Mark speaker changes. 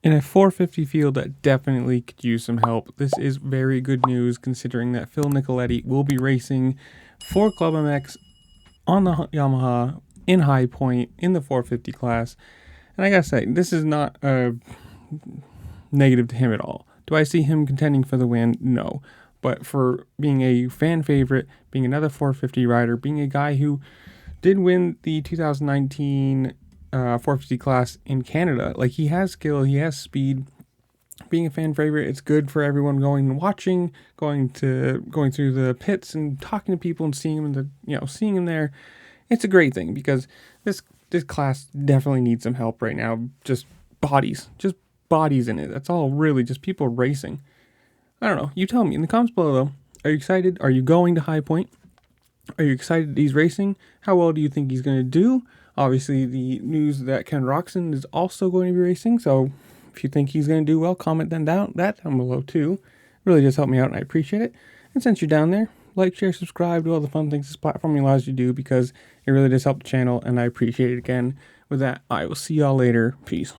Speaker 1: In a 450 field that definitely could use some help, this is very good news considering that Phil Nicoletti will be racing for Club MX on the Yamaha in High Point in the 450 class. And I gotta say, this is not a negative to him at all. Do I see him contending for the win? No. But for being a fan favorite, being another 450 rider, being a guy who did win the 2019 450 class in Canada, like, he has skill, he has speed. Being a fan favorite, it's good for everyone going and watching, going through the pits and talking to people and seeing him seeing him there. It's a great thing because this class definitely needs some help right now. Just bodies in it. That's all, really, just people racing. I don't know. You tell me in the comments below, though. Are you excited? Are you going to High Point? Are you excited that he's racing? How well do you think he's going to do? Obviously, the news that Ken Roxon is also going to be racing, so if you think he's going to do well, comment that down below too. It really does help me out, and I appreciate it. And since you're down there, like, share, subscribe, do all the fun things this platform allows you to do, because it really does help the channel, and I appreciate it again. With that, I will see y'all later. Peace.